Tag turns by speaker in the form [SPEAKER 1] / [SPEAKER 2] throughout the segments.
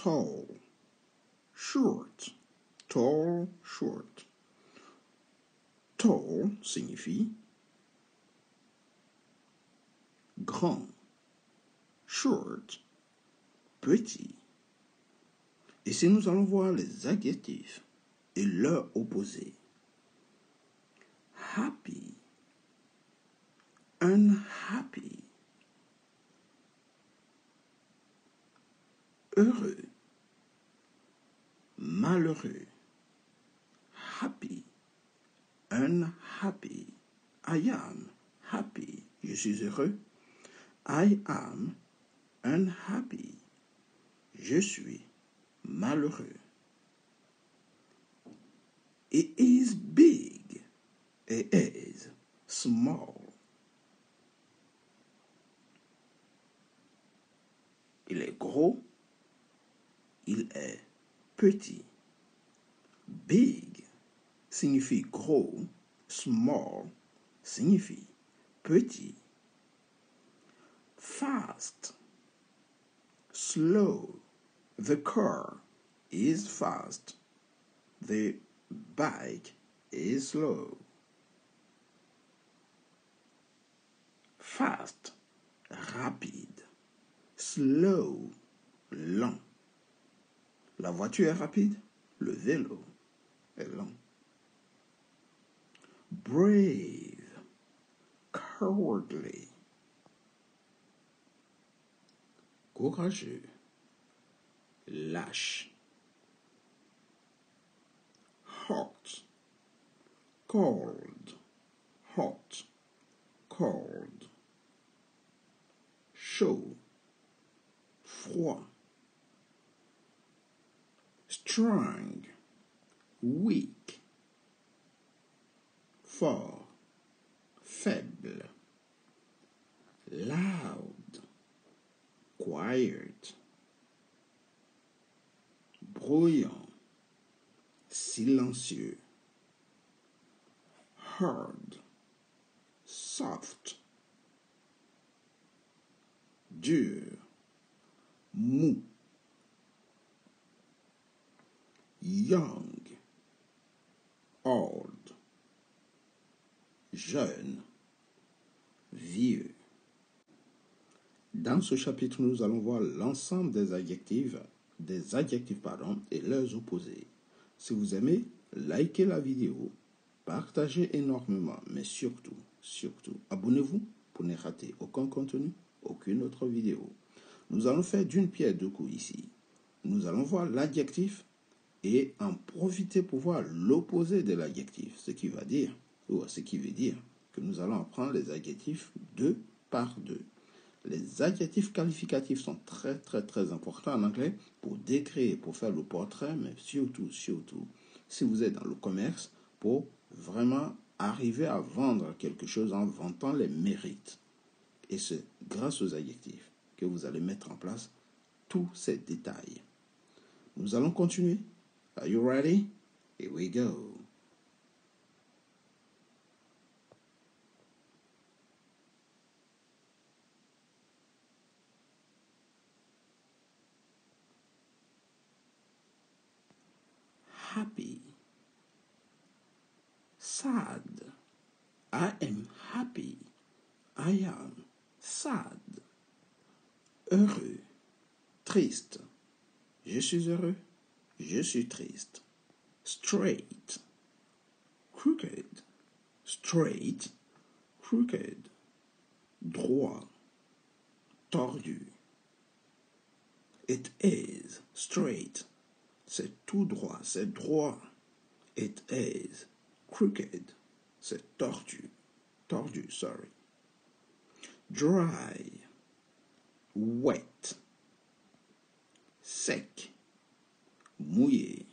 [SPEAKER 1] tall, short, tall, short. Tall signifie grand, short, petit. Ici, nous allons voir les adjectifs et leur opposé. Happy, unhappy. Heureux, malheureux. Happy, unhappy. I am happy. Je suis heureux. I am unhappy. Je suis malheureux. It is big. It is small. Il est gros. Il est petit. Big signifie gros. Small signifie petit. Fast, slow. The car is fast. The bike is slow. Fast, rapide. Slow, lent. La voiture est rapide. Le vélo est lent. Brave, cowardly. Courageux, lâche. Hot, cold, hot, cold. Chaud, froid. Strong, weak. Fort, faible. Loud, quiet. Bruyant, silencieux. Hard, soft. Dur, mou. Young, old. Jeune, vieux. Dans ce chapitre, nous allons voir l'ensemble des adjectifs et leurs opposés. Si vous aimez, likez la vidéo, partagez énormément, mais surtout, abonnez-vous pour ne rater aucun contenu, aucune autre vidéo. Nous allons faire d'une pierre deux coups ici. Nous allons voir l'adjectif et en profiter pour voir l'opposé de l'adjectif, ce qui veut dire que nous allons apprendre les adjectifs deux par deux. Les adjectifs qualificatifs sont très importants en anglais pour décrire, pour faire le portrait, mais surtout, si vous êtes dans le commerce, pour vraiment arriver à vendre quelque chose en vantant les mérites. Et c'est grâce aux adjectifs que vous allez mettre en place tous ces détails. Nous allons continuer. Are you ready? Here we go. Happy. Sad. I am happy. I am sad. Heureux. Triste. Je suis heureux. Je suis triste. Straight. Crooked. Straight. Crooked. Droit. Tordu. It is straight. C'est tout droit, c'est droit. It is crooked. C'est tordu. Tordu, sorry. Dry. Wet. Sec. Mouillé.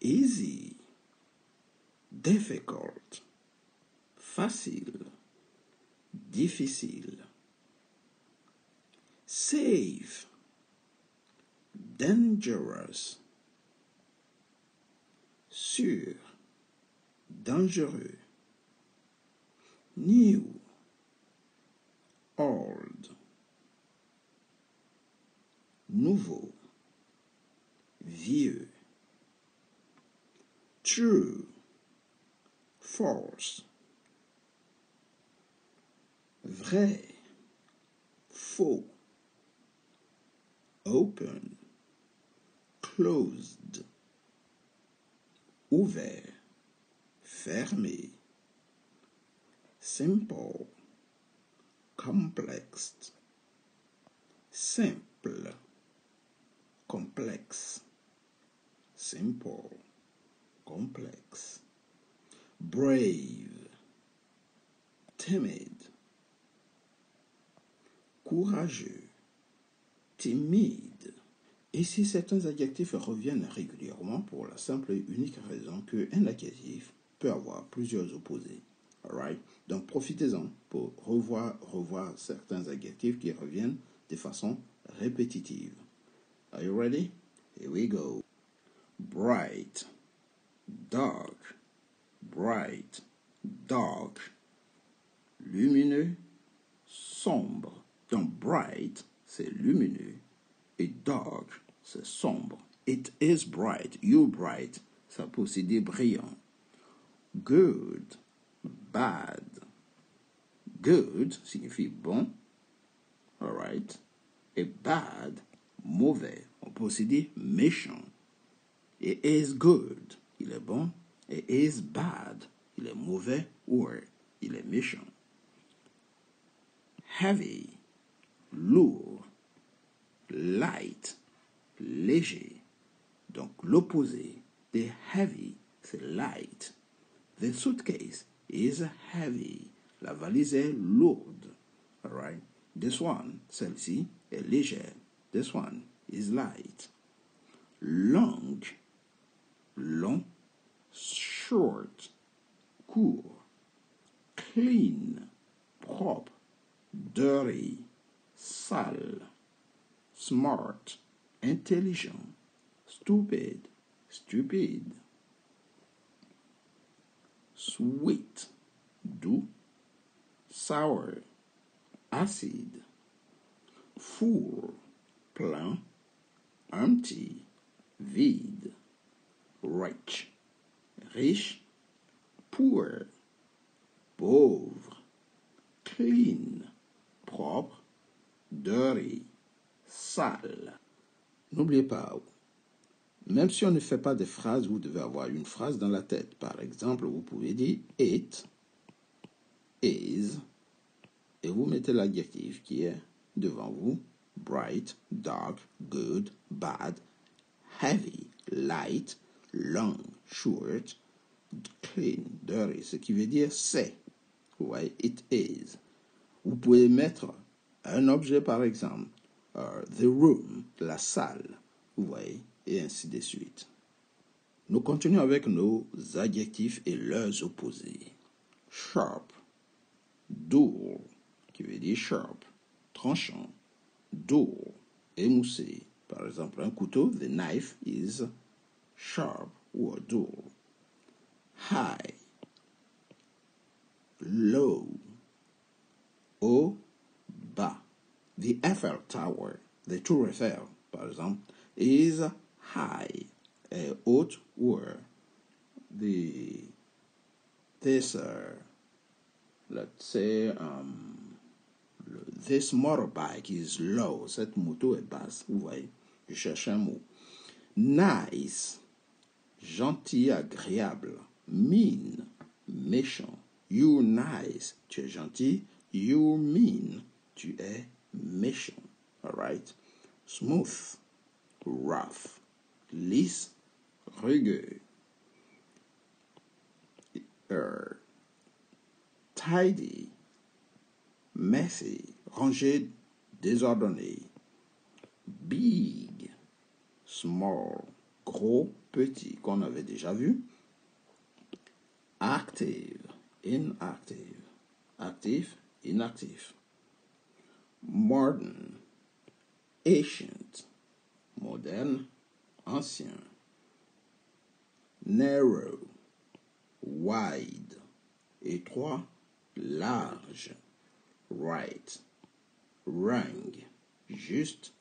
[SPEAKER 1] Easy. Difficult. Facile. Difficile. Safe. Dangerous. Sûr. Dangereux. New. Old. nouveau, vieux. True, false. Vrai, faux. Open, closed. Ouvert, fermé. Simple, complex. Simple, complexe. Simple, complexe. Brave, timide. Courageux, timide. Ici, certains adjectifs reviennent régulièrement pour la simple et unique raison qu'un adjectif peut avoir plusieurs opposés. Alright? Donc, profitez-en pour revoir certains adjectifs qui reviennent de façon répétitive. Are you ready? Here we go. Bright, dark, bright, dark. Lumineux, sombre. Donc, bright, c'est lumineux. Et dark, c'est sombre. It is bright. You're bright. Ça peut aussi dire brillant. Good, bad. Good signifie bon. Alright. Et bad, mauvais. On peut aussi dire méchant. It is good. Il est bon. It is bad. Il est mauvais ou il est méchant. Heavy, lourd. Light, léger. Donc l'opposé de heavy, c'est light. The suitcase is heavy. La valise est lourde. Alright. This one, celle-ci, est légère. This one is light. Long, long. Short, court. Clean, propre. Dirty, sale. Smart, intelligent. Stupid, stupide. Sweet, doux. Sour, acide. Full, plein. Empty, vide. Rich, riche. Poor, pauvre. Clean, propre. Dirty, sale. N'oubliez pas, même si on ne fait pas de phrases, vous devez avoir une phrase dans la tête. Par exemple, vous pouvez dire it is et vous mettez l'adjectif qui est devant vous. Bright, dark, good, bad, heavy, light, long, short, clean, dirty. Ce qui veut dire c'est. Vous voyez, it is. Vous pouvez mettre un objet par exemple. The room, la salle, vous voyez, et ainsi de suite. Nous continuons avec nos adjectifs et leurs opposés. Sharp, dull, qui veut dire sharp, tranchant, dull, émoussé. Par exemple, un couteau, the knife is sharp or dull. High, low, haut, bas. The Eiffel Tower, the Tour Eiffel, par exemple, is high, haute, or this, let's say, this motorbike is low. Cette moto est basse. Vous voyez, je cherche un mot. Nice, gentil, agréable. Mean, méchant. You nice, tu es gentil. You mean, tu es méchant. Alright? Smooth, rough. Lisse, rugueux. Tidy, messy, rangé, désordonné. Big, small, gros, petit, qu'on avait déjà vu. Active, inactive. Actif, inactif. Modern, ancient, moderne, ancien. Narrow, wide, étroit, large. Right, wrong, juste,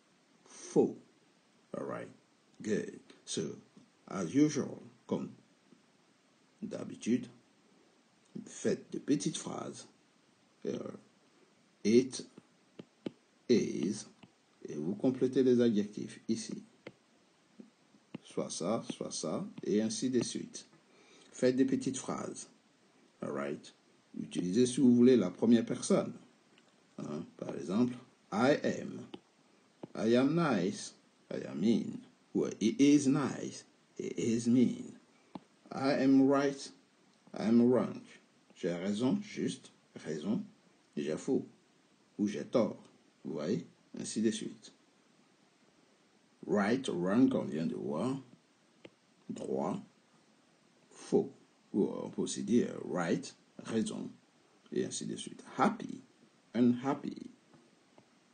[SPEAKER 1] faux. All right, good. So, as usual, comme d'habitude, faites de petites phrases. It is, et vous complétez les adjectifs ici. Soit ça, et ainsi de suite. Faites des petites phrases. All right. Utilisez, si vous voulez, la première personne. Par exemple, I am nice, I am mean. Ou he is nice, he is mean. I am right, I am wrong. J'ai raison, juste, raison, j'ai faux, ou j'ai tort. Vous voyez, ainsi de suite. Right, wrong, on vient de voir. Droit, faux. Ou on peut aussi dire right, raison, et ainsi de suite. Happy, unhappy.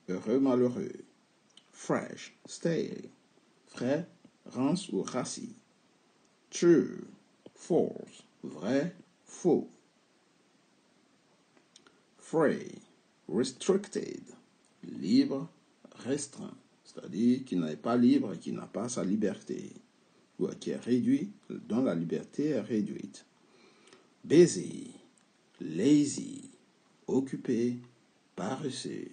[SPEAKER 1] Heureux, malheureux. Fresh, stale. Frais, rance ou rassis. True, false. Vrai, faux. Free, restricted. Libre, restreint. C'est-à-dire qui n'est pas libre et qui n'a pas sa liberté. Ou qui est réduit, dont la liberté est réduite. Busy, lazy. Occupé, paresseux.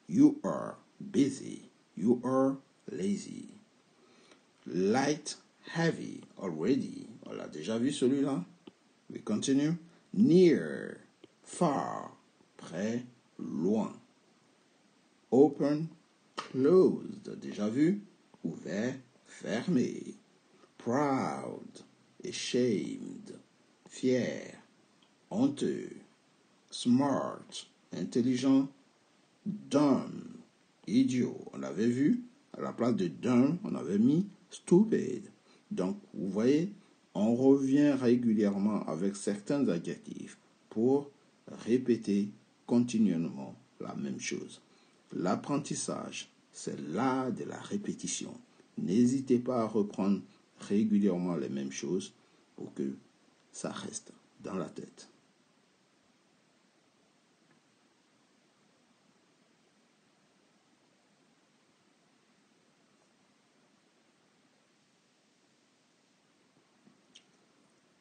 [SPEAKER 1] You are busy. You are lazy. Light, heavy, already. On l'a déjà vu celui-là. We continue. Near, far, près, loin. Open, closed, déjà vu. Ouvert, fermé. Proud, ashamed, fier, honteux. Smart, intelligent. Dumb, idiot. On l'avait vu, à la place de dumb, on avait mis stupid. Donc, vous voyez, on revient régulièrement avec certains adjectifs pour répéter continuellement la même chose. L'apprentissage, c'est l'art de la répétition. N'hésitez pas à reprendre régulièrement les mêmes choses pour que ça reste dans la tête.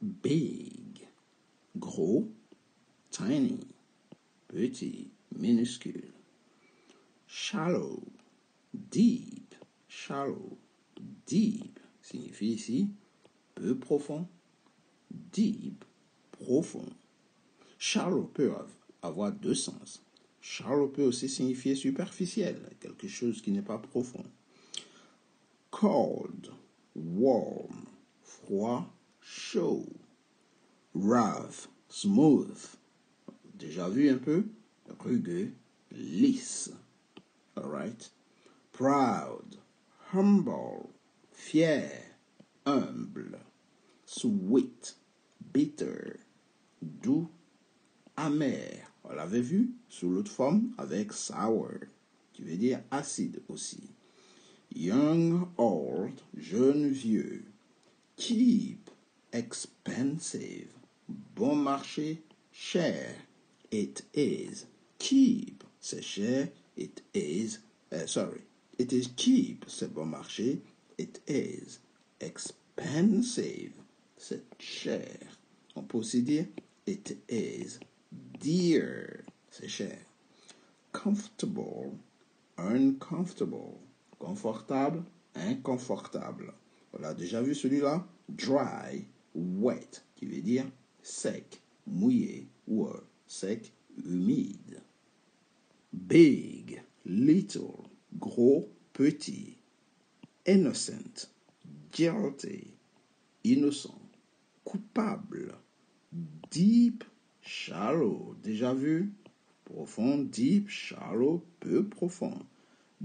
[SPEAKER 1] Big, gros, tiny, petit, minuscule. Shallow, deep, shallow, deep signifie ici peu profond, deep, profond. Shallow peut avoir deux sens. Shallow peut aussi signifier superficiel, quelque chose qui n'est pas profond. Cold, warm, froid, chaud. Rough, smooth, déjà vu un peu, rugueux, lisse. Alright. Proud, humble, fier, humble. Sweet, bitter, doux, amer. On l'avait vu sous l'autre forme avec sour, qui veut dire acide aussi. Young, old, jeune, vieux. Cheap, expensive. Bon marché, cher. It is cheap, c'est cher. It is, it is cheap, c'est bon marché. It is expensive, c'est cher. On peut aussi dire it is dear, c'est cher. Comfortable, uncomfortable. Confortable, inconfortable. On l'a déjà vu celui-là. Dry, wet, qui veut dire sec, mouillé, ou sec, humide. Big, little, gros, petit. Innocent, guilty, innocent. Coupable, deep, shallow, déjà vu. Profond, deep, shallow, peu profond.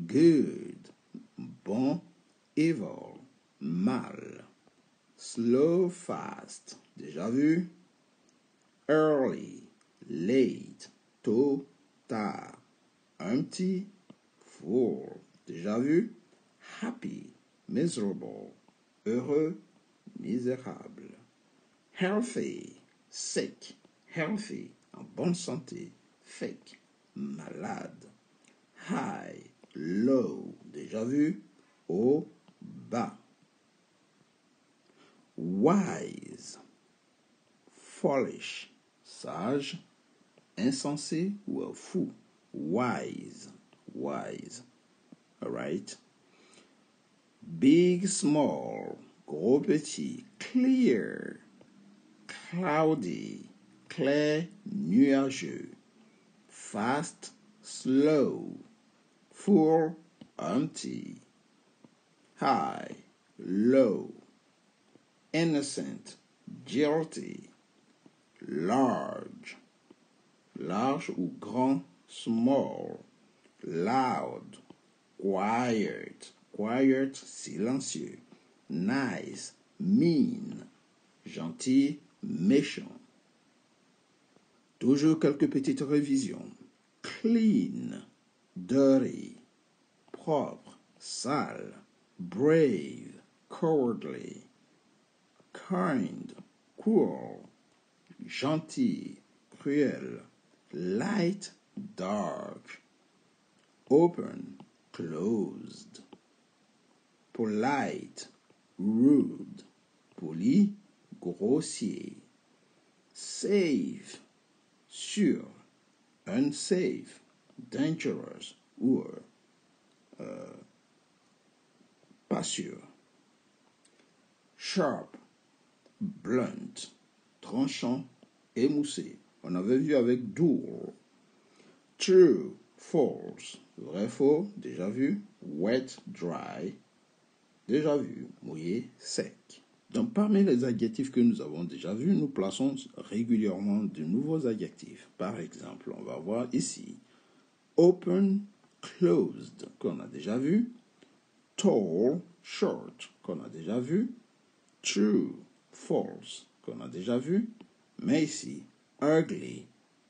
[SPEAKER 1] Good, bon, evil, mal. Slow, fast, déjà vu. Early, late, tôt, tard. Empty, full, déjà vu. Happy, miserable, heureux, misérable. Healthy, sick, healthy, en bonne santé, fake, malade. High, low, déjà vu. au bas. Wise, foolish, sage, insensé ou fou. Wise, wise. All right? Big, small, gros, petit, clear, cloudy, clair, nuageux, fast, slow, full, empty, high, low, innocent, guilty, large, large ou grand, small, loud, quiet, quiet, silencieux, nice, mean, gentil, méchant. Toujours quelques petites révisions. Clean, dirty, propre, sale, brave, cowardly, kind, cruel, gentil, cruel, light, dark, open, closed, polite, rude, poli, grossier, safe, sûr, unsafe, dangerous ou pas sûr. Sharp, blunt, tranchant, émoussé. On avait vu avec dull. True, false, vrai, faux, déjà vu. Wet, dry, déjà vu. Mouillé, sec. Donc, parmi les adjectifs que nous avons déjà vus, nous plaçons régulièrement de nouveaux adjectifs. Par exemple, on va voir ici open, closed, qu'on a déjà vu. Tall, short, qu'on a déjà vu. True, false, qu'on a déjà vu. Mais ici, ugly,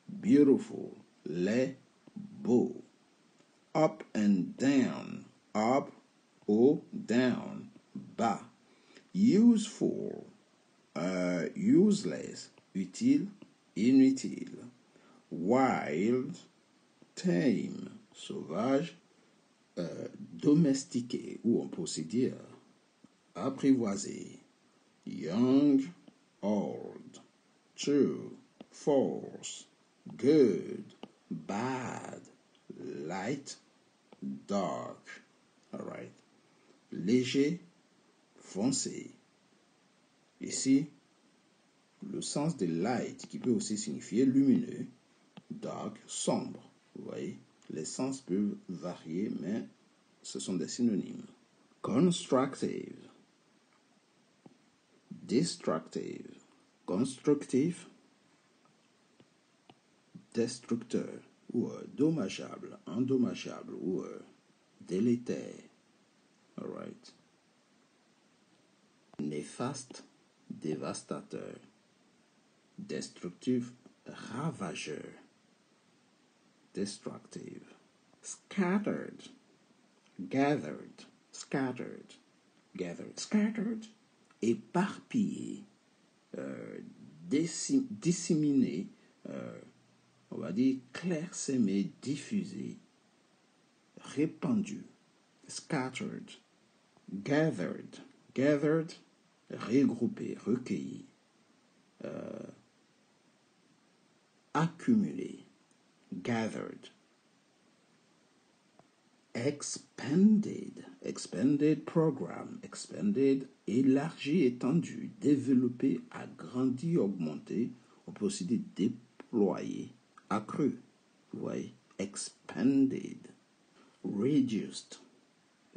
[SPEAKER 1] beautiful, laid, beau. Up and down, up, haut, down, bas. Useful, useless, utile, inutile. Wild, tame, sauvage, domestiqué, ou on peut aussi dire apprivoisé. Young, old. True, false, good, bad, light, dark. All right. Léger, foncé. Ici, le sens de light qui peut aussi signifier lumineux, dark, sombre. Vous voyez, les sens peuvent varier, mais ce sont des synonymes. Constructive, destructive, constructif, destructeur, ou dommageable, endommageable, ou délétère. All right. Néfaste, dévastateur. Destructif, ravageur. Destructive. Scattered, gathered, scattered, gathered, scattered. Éparpillé, disséminé, on va dire clairsemé, diffusé, répandu. Scattered, gathered, gathered, regroupé, recueilli, accumulé, gathered. Expanded, expanded program, expanded, élargi, étendu, développé, agrandi, augmenté. On peut aussi dire déployé, accru. Vous voyez, expanded. Reduced,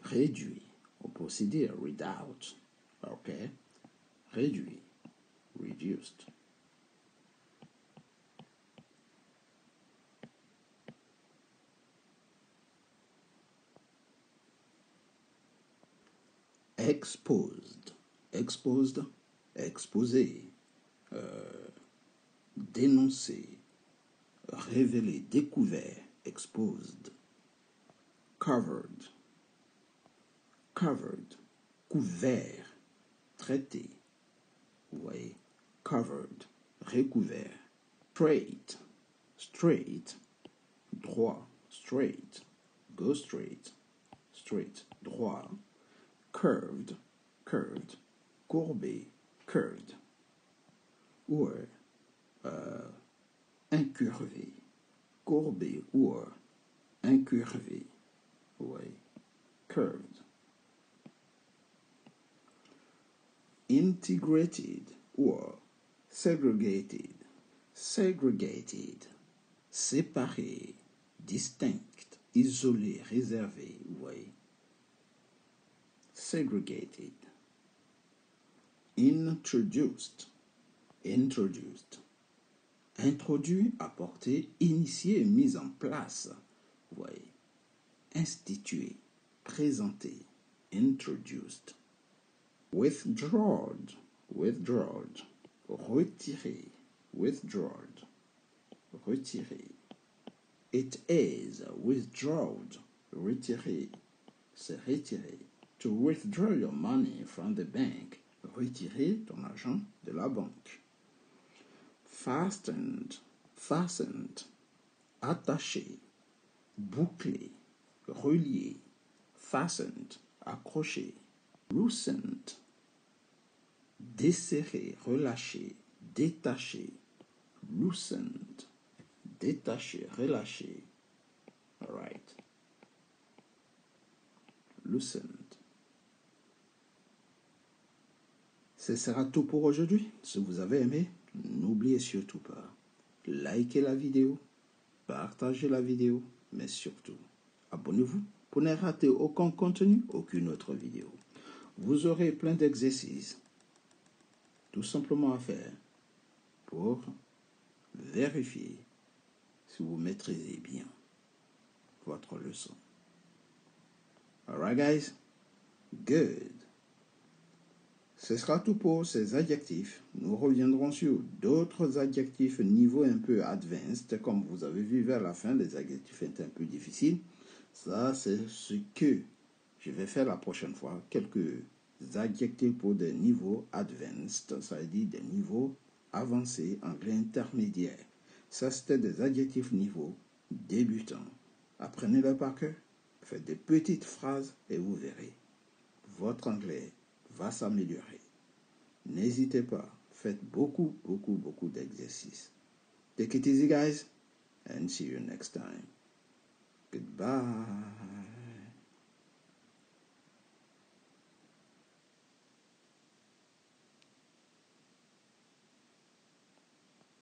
[SPEAKER 1] réduit. On peut aussi dire reduced. OK? Réduit, reduced. Exposed, exposed, exposé, dénoncé, révélé, découvert, exposed. Covered, covered, couvert, traité. Vous voyez, covered, recouvert. Straight, straight, droit, straight, go straight, straight, droit. curved, curved, courbé, curved. Or, incurvé, courbé, or, incurvé, ouais, curved. Integrated, or, segregated, segregated, séparé, distinct, isolé, réservé, ouais. Segregated. Introduced, introduced. Introduit, apporté, initié, mis en place, ouais. Institué, présenté, introduced. Withdrawn, withdrawn. Retiré, withdrawn. Retiré. It is withdrawn, retiré, c'est retiré. To withdraw your money from the bank, retirer ton argent de la banque. Fastened, fastened, attaché, bouclé, relié, fastened, accroché. Loosened, desserré, relâché, détaché. Loosened, détaché, relâché. All right. Loosened. Ce sera tout pour aujourd'hui. Si vous avez aimé, n'oubliez surtout pas, likez la vidéo, partagez la vidéo, mais surtout, abonnez-vous pour ne rater aucun contenu, aucune autre vidéo. Vous aurez plein d'exercices, tout simplement à faire, pour vérifier si vous maîtrisez bien votre leçon. Alright guys? Good. Ce sera tout pour ces adjectifs. Nous reviendrons sur d'autres adjectifs niveau un peu advanced. Comme vous avez vu vers la fin, les adjectifs étaient un peu difficiles. Ça, c'est ce que je vais faire la prochaine fois. Quelques adjectifs pour des niveaux advanced, ça veut dire des niveaux avancés, anglais intermédiaire. Ça, c'était des adjectifs niveau débutants. Apprenez-le par cœur. Faites des petites phrases et vous verrez. Votre anglais va s'améliorer. N'hésitez pas, faites beaucoup d'exercices. Take it easy, guys, and see you next time. Goodbye.